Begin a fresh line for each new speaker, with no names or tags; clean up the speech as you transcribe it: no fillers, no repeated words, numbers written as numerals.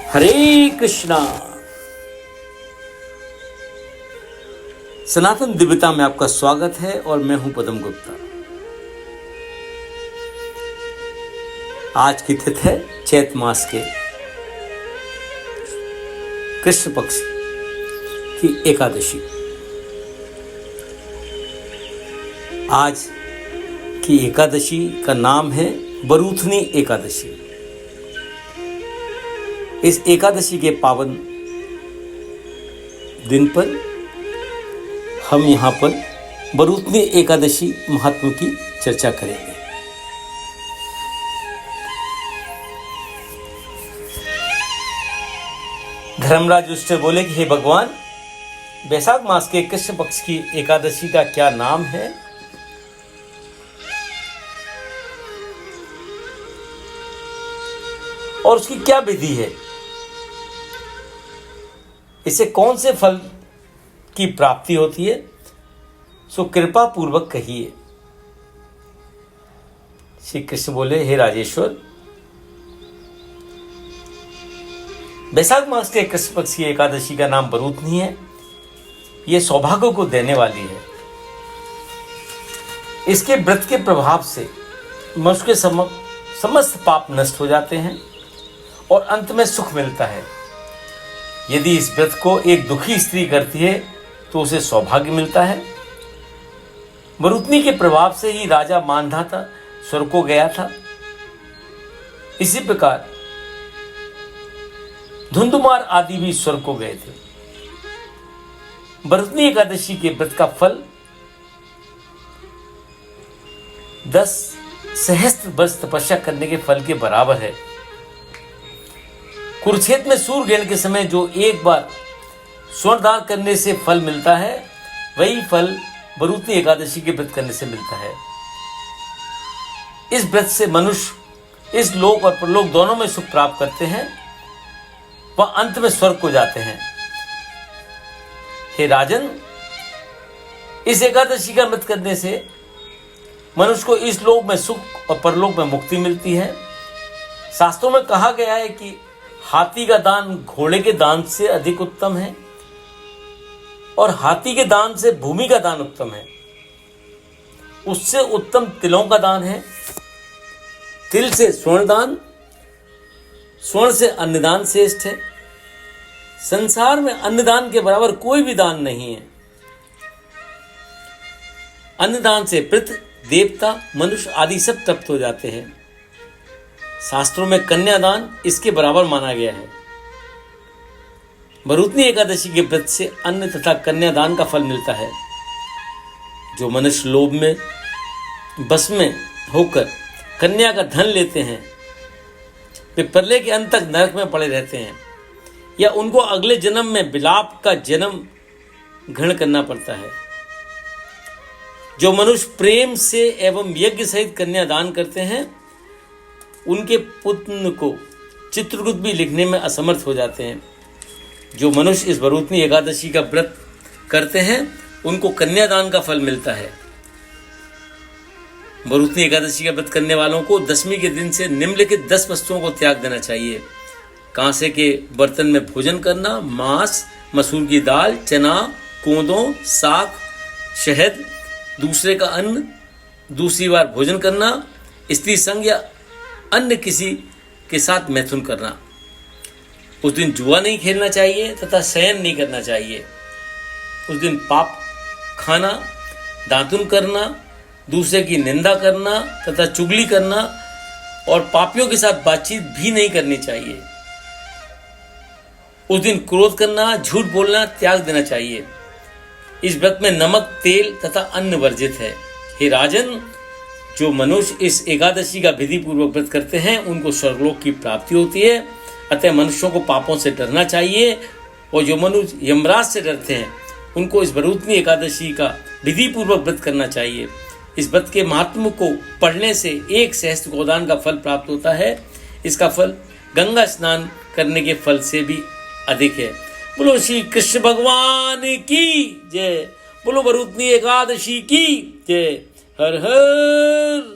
हरे कृष्णा। सनातन दिव्यता में आपका स्वागत है और मैं हूं पदम गुप्ता। आज की तिथि है चैत मास के कृष्ण पक्ष की एकादशी। आज की एकादशी का नाम है बरूथनी एकादशी। इस एकादशी के पावन दिन पर हम यहाँ पर बरूथनी एकादशी महात्मा की चर्चा करेंगे। धर्मराज युधिष्ठिर बोले कि हे भगवान, वैशाख मास के कृष्ण पक्ष की एकादशी का क्या नाम है और उसकी क्या विधि है, इससे कौन से फल की प्राप्ति होती है, सो कृपा पूर्वक कहिए। श्री कृष्ण बोले, हे राजेश्वर, वैशाख मास के कृष्ण पक्ष की एकादशी का नाम बरूथनी है। यह सौभाग्य को देने वाली है। इसके व्रत के प्रभाव से मनुष्य के समस्त पाप नष्ट हो जाते हैं और अंत में सुख मिलता है। यदि इस व्रत को एक दुखी स्त्री करती है तो उसे सौभाग्य मिलता है। बरूथनी के प्रभाव से ही राजा मानधाता स्वर्ग को गया था। इसी प्रकार धुंधुमार आदि भी स्वर्ग को गए थे। बरूथनी एकादशी के व्रत का फल 10 सहस्त्र वर्ष तपस्या करने के फल के बराबर है। कुरुक्षेत्र में सूर्य ग्रहण के समय जो एक बार स्वर्णदान करने से फल मिलता है, वही फल बरूथनी एकादशी के व्रत करने से मिलता है। इस व्रत से मनुष्य इस लोक और परलोक दोनों में सुख प्राप्त करते हैं, वह अंत में स्वर्ग को जाते हैं। हे राजन, इस एकादशी का व्रत करने से मनुष्य को इस लोक में सुख और परलोक में मुक्ति मिलती है। शास्त्रों में कहा गया है कि हाथी का दान घोड़े के दान से अधिक उत्तम है और हाथी के दान से भूमि का दान उत्तम है। उससे उत्तम तिलों का दान है। तिल से स्वर्ण दान, स्वर्ण से अन्नदान श्रेष्ठ है। संसार में अन्नदान के बराबर कोई भी दान नहीं है। अन्नदान से पितृ, देवता, मनुष्य आदि सब तृप्त हो जाते हैं। शास्त्रों में कन्यादान इसके बराबर माना गया है। बरूथनी एकादशी के व्रत से अन्न तथा कन्यादान का फल मिलता है। जो मनुष्य लोभ में बस में होकर कन्या का धन लेते हैं, वे प्रलय के अंत तक नरक में पड़े रहते हैं या उनको अगले जन्म में विलाप का जन्म ग्रहण करना पड़ता है। जो मनुष्य प्रेम से एवं यज्ञ सहित कन्यादान करते हैं, उनके पुत्र को चित्रकूट भी लिखने में असमर्थ हो जाते हैं। जो मनुष्य इस बरूथनी एकादशी का व्रत करते हैं, उनको कन्यादान का फल मिलता है। बरूथनी एकादशी का व्रत करने वालों को दशमी के दिन से निम्नलिखित 10 वस्तुओं को त्याग देना चाहिए। कांसे के बर्तन में भोजन करना, मांस, मसूर की दाल, चना, कोदों, साग, शहद, दूसरे का अन्न दूसरी बार भोजन करना, स्त्री संग या अन्य किसी के साथ मैथुन करना। उस दिन जुआ नहीं खेलना चाहिए तथा शयन नहीं करना चाहिए। उस दिन पाप खाना, दातुन करना, दूसरे की निंदा करना तथा चुगली करना और पापियों के साथ बातचीत भी नहीं करनी चाहिए। उस दिन क्रोध करना, झूठ बोलना त्याग देना चाहिए। इस व्रत में नमक, तेल तथा अन्न वर्जित है। हे राजन, जो मनुष्य इस एकादशी का विधि पूर्वक व्रत करते हैं, उनको स्वर्गलोक की प्राप्ति होती है। अतः मनुष्यों को पापों से डरना चाहिए और जो मनुष्य यमराज से डरते हैं, उनको इस बरूथनी एकादशी का विधि पूर्वक व्रत करना चाहिए। इस व्रत के महात्म को पढ़ने से 1 सहस्त्र गोदान का फल प्राप्त होता है। इसका फल गंगा स्नान करने के फल से भी अधिक है। बोलो श्री कृष्ण भगवान की जय। बोलो बरूथनी एकादशी की जय। हर हर